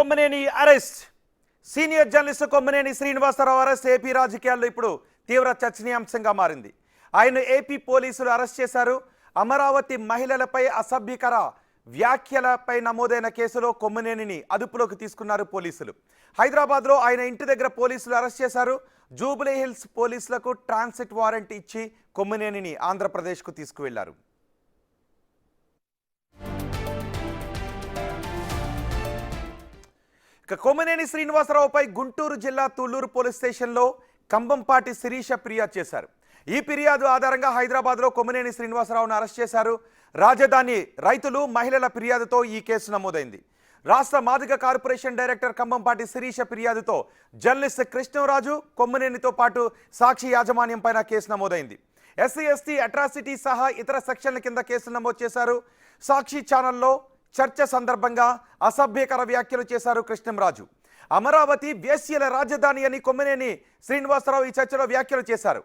Kommineni arrest. Senior journalist Kommineni Srinivasarao arrest AP రాజకీయాల్లో ఇప్పుడు తీవ్ర చర్చనీయాంశంగా మారింది. ఆయన ఏపీ పోలీసులు అరెస్ట్ చేశారు. అమరావతి మహిళలపై అసభ్యకర వ్యాఖ్యలపై నమోదైన కేసులో కొమ్మనేనిని అదుపులోకి తీసుకున్నారు పోలీసులు. హైదరాబాద్లో ఆయన ఇంటి దగ్గర పోలీసులు అరెస్ట్ చేశారు. జూబ్లీ హిల్స్ పోలీసులకు ట్రాన్సిట్ వారెంట్ ఇచ్చి కొమ్మనేనిని ఆంధ్రప్రదేశ్కు తీసుకువెళ్లారు. కొమ్మనేని శ్రీనివాసరావుపై గుంటూరు జిల్లా తుళ్లూరు పోలీస్ స్టేషన్లో కంబంపాటి శిరీష ఫిర్యాదు చేశారు. ఈ ఫిర్యాదు ఆధారంగా హైదరాబాద్లో కొమ్మనేని శ్రీనివాసరావును అరెస్ట్ చేశారు. రాజధాని రైతులు మహిళల ఫిర్యాదుతో ఈ కేసు నమోదైంది. రాష్ట్ర మాదిగ కార్పొరేషన్ డైరెక్టర్ కంబంపాటి శిరీష ఫిర్యాదుతో జర్నలిస్ట్ కృష్ణరాజు కొమ్మనేనితో పాటు సాక్షి యాజమాన్యం పైన కేసు నమోదైంది. ఎస్సీ ఎస్టీ అట్రాసిటీ సహా ఇతర సెక్షన్ల కింద కేసు నమోదు చేశారు. సాక్షి ఛానల్లో చర్చ సందర్భంగా అసభ్యకర వ్యాఖ్యలు చేశారు కృష్ణంరాజు. అమరావతి వేశ్యల రాజధాని అని కొమ్మనేని శ్రీనివాసరావు ఈ చర్చలో వ్యాఖ్యలు చేశారు.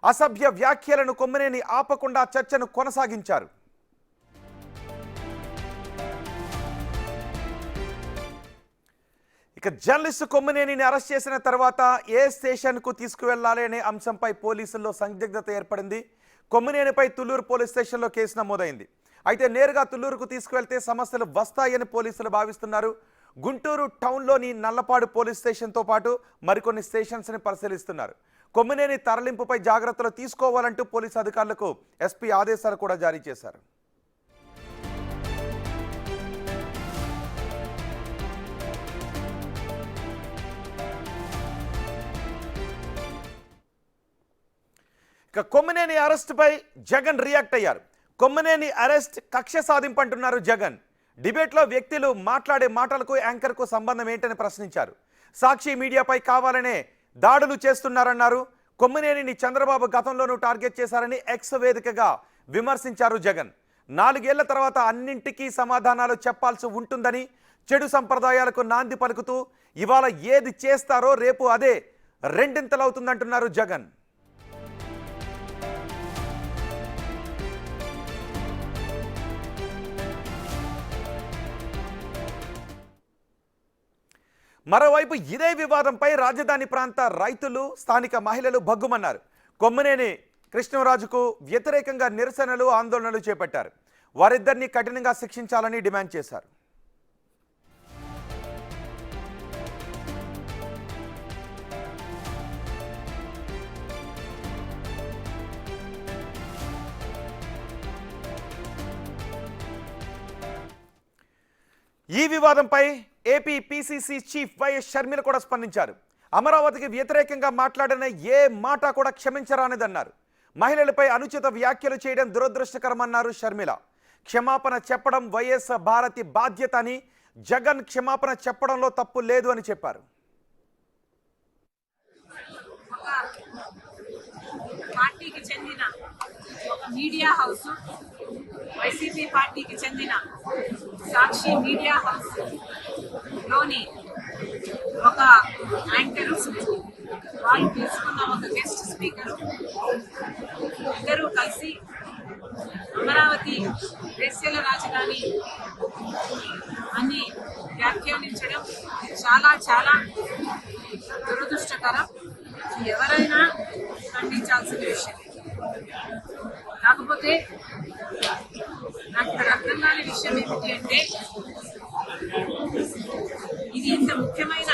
అసభ్య వ్యాఖ్యలను కొమ్మనేని ఆపకుండా చర్చను కొనసాగించారు. ఇక జర్నలిస్టు కొమ్మనేనిని అరెస్ట్ చేసిన తర్వాత ఏ స్టేషన్కు తీసుకువెళ్లాలి అనే అంశంపై పోలీసుల్లో సందిగ్ధత ఏర్పడింది. కొమ్మనేనిపై తుళ్లూరు పోలీస్ స్టేషన్లో కేసు నమోదైంది. అయితే నేరుగా తుళ్లూరుకు తీసుకువెళ్తే సమస్యలు వస్తాయని పోలీసులు భావిస్తున్నారు. గుంటూరు టౌన్లోని నల్లపాడు పోలీస్ స్టేషన్తో పాటు మరికొన్ని స్టేషన్స్ని పరిశీలిస్తున్నారు. కొమ్మనేని తరలింపుపై జాగ్రత్తలు తీసుకోవాలంటూ పోలీసు అధికారులకు ఎస్పీ ఆదేశాలు కూడా జారీ చేశారు. ఇక కొమ్మనేని అరెస్టుపై జగన్ రియాక్ట్ అయ్యారు. కొమ్మనేని అరెస్ట్ కక్ష సాధింపు అంటున్నారు జగన్. డిబేట్లో వ్యక్తులు మాట్లాడే మాటలకు యాంకర్కు సంబంధం ఏంటని ప్రశ్నించారు. సాక్షి మీడియాపై కావాలనే దాడులు చేస్తున్నారన్నారు. కొమ్మనేనిని చంద్రబాబు గతంలోనూ టార్గెట్ చేశారని ఎక్స్ వేదికగా విమర్శించారు జగన్. 4 ఏళ్ల తర్వాత అన్నింటికీ సమాధానాలు చెప్పాల్సి ఉంటుందని, చెడు సంప్రదాయాలకు నాంది పలుకుతూ ఇవాళ ఏది చేస్తారో రేపు అదే రెండింతలవుతుందంటున్నారు జగన్. మరోవైపు ఇదే వివాదంపై రాజధాని ప్రాంత రైతులు, స్థానిక మహిళలు భగ్గుమన్నారు. కొమ్మనేని కృష్ణరాజుకు వ్యతిరేకంగా నిరసనలు, ఆందోళనలు చేపట్టారు. వారిద్దరిని కఠినంగా శిక్షించాలని డిమాండ్ చేశారు. ఈ వివాదంపై AP PCC chief YS Sharmila కూడా స్పందించారు. అమరావతికి వ్యతిరేకంగా మాట్లాడిన ఏ మాట కూడా క్షమించరానిదన్నారు. మహిళలపై అనుచిత వ్యాఖ్యలు చేయడం దురదృష్టకరమన్నారు షర్మిల. క్షమాపణ చెప్పడం వైఎస్ భారతి బాధ్యత అని, జగన్ క్షమాపణ చెప్పడంలో తప్పు లేదు అని చెప్పారు. పార్టీకి చెందిన ఒక మీడియా హౌస్, వైసీపీ పార్టీకి చెందిన సాక్షి మీడియా హౌస్ లోని ఒక యాంకరు, వాళ్ళు తీసుకున్న ఒక గెస్ట్ స్పీకరు, ఇద్దరు కలిసి అమరావతి వేశ్యల రాజధాని అని వ్యాఖ్యానించడం చాలా చాలా దురదృష్టకరం. ఎవరైనా ఖండించాల్సిన విషయం. కాకపోతే నాకు ఇక్కడ అర్థం కాని విషయం ఏమిటి అంటే, ఇది ఇంత ముఖ్యమైన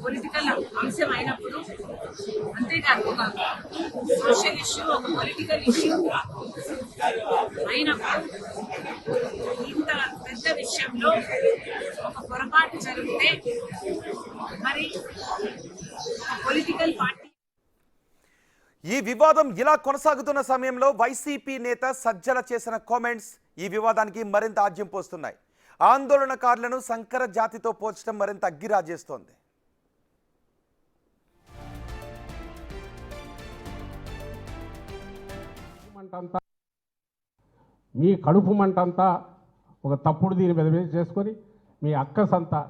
పొలిటికల్ అంశం అయినప్పుడు, అంతేకాదు ఒక సోషల్ ఇష్యూ, ఒక పొలిటికల్ ఇష్యూ అయినప్పుడు ఇంత పెద్ద విషయంలో ఒక పొరపాటు జరిగితే మరి పొలిటికల్ పార్టీ. ఈ వివాదం ఇలా కొనసాగుతున్న సమయంలో వైసీపీ నేత సజ్జల చేసిన కామెంట్స్ ఈ వివాదానికి మరింత ఆజ్యం పోస్తున్నాయి. ఆందోళనకారులను సంకర జాతితో పోల్చడం మరింత అగ్గిరాజేస్తోంది. మీ కడుపు మంటంతా ఒక తప్పుడు దీని మీద చేసుకొని మీ అక్కసంతా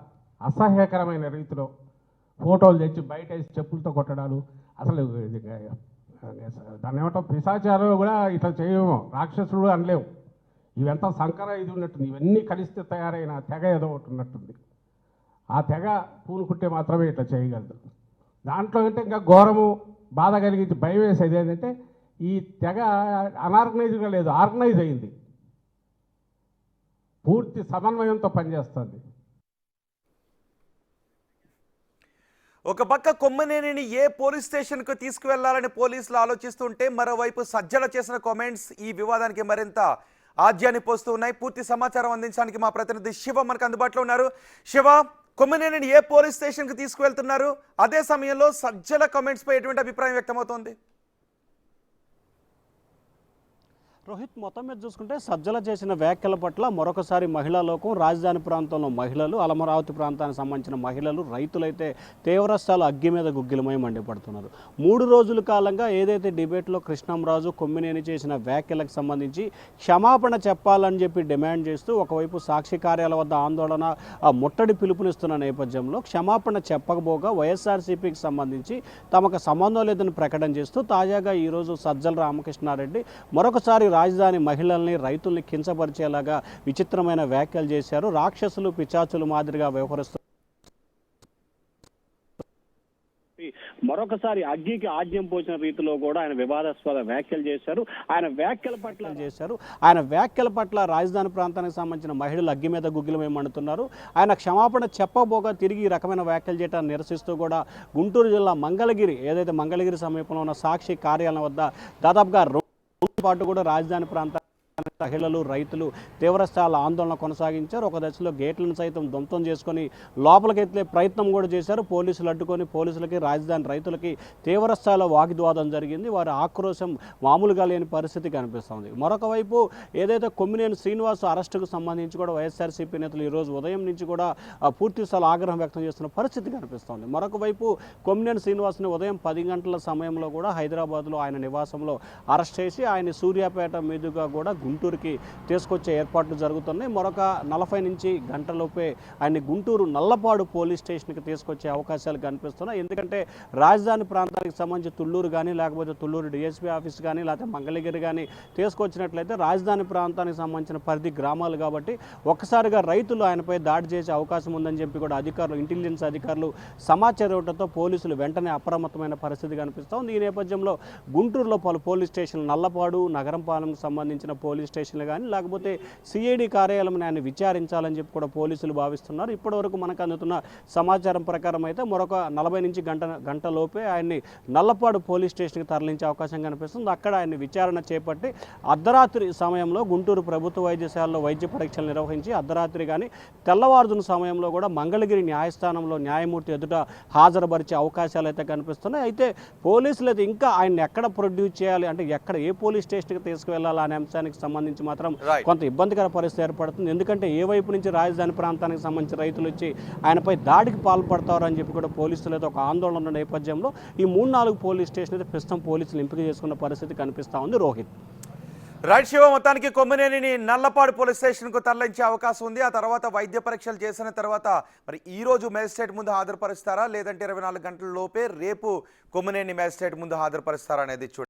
అసహ్యకరమైన రీతిలో ఫోటోలు తెచ్చి బయట వేసి చెప్పులతో కొట్టడాలు, అసలు దాన్ని ఏమంటాం, పిశాచాలు కూడా ఇట్లా చేయము, రాక్షసుడు అనలేము. ఇవంతా సంకర ఇది ఉన్నట్టుంది. ఇవన్నీ కలిస్తే తయారైన తెగ ఏదో ఒకటి ఉన్నట్టుంది. ఆ తెగ పూనుకుంటే మాత్రమే ఇట్లా చేయగలదు. దాంట్లో అంటే ఇంకా ఘోరము బాధ కలిగించి భయం వేసేది ఏంటంటే ఈ తెగ అనార్గనైజ్గా లేదు, ఆర్గనైజ్ అయింది, పూర్తి సమన్వయంతో పనిచేస్తుంది. ఒక పక్క కొమ్మనేనిని ఏ పోలీస్ స్టేషన్కు తీసుకువెళ్లాలని పోలీసులు ఆలోచిస్తుంటే మరోవైపు సజ్జల చేసిన కామెంట్స్ ఈ వివాదానికి మరింత ఆజ్యాన్ని పోస్తూ ఉన్నాయి. పూర్తి సమాచారం అందించడానికి మా ప్రతినిధి శివ మనకు అందుబాటులో ఉన్నారు. శివ, కొమ్మనేనిని ఏ పోలీస్ స్టేషన్కి తీసుకువెళ్తున్నారు? అదే సమయంలో సజ్జల కామెంట్స్పై ఎటువంటి అభిప్రాయం వ్యక్తమవుతోంది? రోహిత్, మొత్తం మీద చూసుకుంటే సజ్జల చేసిన వ్యాఖ్యల పట్ల మరొకసారి మహిళా లోకం, రాజధాని ప్రాంతంలో మహిళలు, అమరావతి ప్రాంతానికి సంబంధించిన మహిళలు, రైతులైతే తీవ్రస్థాయిలో అగ్గి మీద గుగ్గిలమై మండిపడుతున్నారు. 3 రోజుల కాలంగా ఏదైతే డిబేట్లో కృష్ణంరాజు, కొమ్మినేని చేసిన వ్యాఖ్యలకు సంబంధించి క్షమాపణ చెప్పాలని చెప్పి డిమాండ్ చేస్తూ ఒకవైపు సాక్షి కార్యాలయ వద్ద ఆందోళన, ముట్టడి పిలుపునిస్తున్న నేపథ్యంలో క్షమాపణ చెప్పకపోగా వైఎస్ఆర్సీపీకి సంబంధించి తమకు సంబంధం లేదని ప్రకటన చేస్తూ తాజాగా ఈరోజు సజ్జల రామకృష్ణారెడ్డి మరొకసారి రాజధాని మహిళల్ని, రైతుల్ని కించపరిచేలాగా విచిత్రమైన వ్యాఖ్యలు చేశారు. రాక్షసులు, పిచాచులు మాదిరిగా వ్యవహరిస్తూ మరొకసారి అగ్గికి ఆజ్యం పోసిన రీతిలో కూడా ఆయన వివాదాస్పద వ్యాఖ్యలు చేశారు. ఆయన వ్యాఖ్యల పట్ల రాజధాని ప్రాంతానికి సంబంధించిన మహిళలు అగ్గి మీద గుగ్గిలమై మండుతున్నారు. ఆయన క్షమాపణ చెప్పబోగా తిరిగి ఈ రకమైన వ్యాఖ్యలు చేయడాన్ని నిరసిస్తూ కూడా గుంటూరు జిల్లా మంగళగిరి, ఏదైతే మంగళగిరి సమీపంలో ఉన్న సాక్షి కార్యాలయం వద్ద దాదాపుగా పాటు కూడా రాజధాని ప్రాంత మహిళలు, రైతులు తీవ్రస్థాయిలో ఆందోళన కొనసాగించారు. ఒక దశలో గేట్లను సైతం ధ్వంసం చేసుకొని లోపలికి ఎత్తే ప్రయత్నం కూడా చేశారు. పోలీసులు అడ్డుకొని పోలీసులకి, రాజధాని రైతులకి తీవ్రస్థాయిలో వాగ్వివాదం జరిగింది. వారి ఆక్రోశం మామూలుగా లేని పరిస్థితి కనిపిస్తుంది. మరొక వైపు ఏదైతే కొమ్మినేని శ్రీనివాస్ అరెస్టుకు సంబంధించి కూడా వైఎస్ఆర్సీపీ నేతలు ఈరోజు ఉదయం నుంచి కూడా పూర్తి స్థాయిలో ఆగ్రహం వ్యక్తం చేస్తున్న పరిస్థితి కనిపిస్తుంది. మరొక వైపు కొమ్మినేని శ్రీనివాస్ని ఉదయం 10 గంటల సమయంలో కూడా హైదరాబాద్లో ఆయన నివాసంలో అరెస్ట్ చేసి ఆయన సూర్యాపేట మీదుగా కూడా గుంటూరుకి తీసుకొచ్చే ఏర్పాట్లు జరుగుతున్నాయి. మరొక 40 నుంచి గంటలోపే ఆయన్ని గుంటూరు నల్లపాడు పోలీస్ స్టేషన్కి తీసుకొచ్చే అవకాశాలు కనిపిస్తున్నాయి. ఎందుకంటే రాజధాని ప్రాంతానికి సంబంధించి తుళ్ళూరు కానీ, లేకపోతే తుళ్ళూరు డిఎస్పీ ఆఫీస్ కానీ, లేకపోతే మంగళగిరి కానీ తీసుకొచ్చినట్లయితే రాజధాని ప్రాంతానికి సంబంధించిన పరిధి గ్రామాలు కాబట్టి ఒక్కసారిగా రైతులు ఆయనపై దాడి చేసే అవకాశం ఉందని చెప్పి కూడా అధికారులు, ఇంటెలిజెన్స్ అధికారులు సమాచారం ఇవ్వడంతో పోలీసులు వెంటనే అప్రమత్తమైన పరిస్థితి కనిపిస్తోంది. ఈ నేపథ్యంలో గుంటూరులో పలు పోలీస్ స్టేషన్లు, నల్లపాడు, నగరంపాలెంకు సంబంధించిన పోలీస్ స్టేషన్లు కానీ, లేకపోతే సిఐడి కార్యాలయం ఆయన విచారించాలని చెప్పి కూడా పోలీసులు భావిస్తున్నారు. ఇప్పటివరకు మనకు అందుతున్న సమాచారం ప్రకారం అయితే మరొక 40 నుంచి గంట లోపే ఆయన్ని నల్లపాడు పోలీస్ స్టేషన్కి తరలించే అవకాశం కనిపిస్తుంది. అక్కడ ఆయన్ని విచారణ చేపట్టి అర్ధరాత్రి సమయంలో గుంటూరు ప్రభుత్వ వైద్యశాలలో వైద్య పరీక్షలు నిర్వహించి అర్ధరాత్రి కానీ తెల్లవారుజామున సమయంలో కూడా మంగళగిరి న్యాయస్థానంలో న్యాయమూర్తి ఎదుట హాజరుపరిచే అవకాశాలు అయితే కనిపిస్తున్నాయి. అయితే పోలీసులు అయితే ఇంకా ఆయన్ని ఎక్కడ ప్రొడ్యూస్ చేయాలి, అంటే ఎక్కడ ఏ పోలీస్ స్టేషన్కి తీసుకువెళ్ళాలి అనే అంశానికి సంబంధించి మాత్రం కొంత ఇబ్బందికర పరిస్థితి ఏర్పడుతుంది. ఎందుకంటే ఏ వైపు నుంచి రాజధాని ప్రాంతానికి సంబంధించి రైతులు వచ్చి ఆయనపై దాడికి పాల్పడతారు అని చెప్పి కూడా పోలీసులు అయితే ఒక ఆందోళన ఉన్న నేపథ్యంలో ఈ 3-4 పోలీస్ స్టేషన్ అయితే ప్రస్తుతం పోలీసులు ఎంపిక చేసుకున్న పరిస్థితి కనిపిస్తూ ఉంది. రోహిత్, రైట్ శివ, మొత్తానికి కొమ్మినేనిని నల్లపాడు పోలీస్ స్టేషన్కు తరలించే అవకాశం ఉంది. ఆ తర్వాత వైద్య పరీక్షలు చేసిన తర్వాత మరి ఈ రోజు మేజిస్ట్రేట్ ముందు హాజరుపరుస్తారా, లేదంటే 24 గంటల లోపే రేపు కొమ్మినేని మేజిస్ట్రేట్ ముందు హాజరుపరుస్తారా అనేది చూడండి.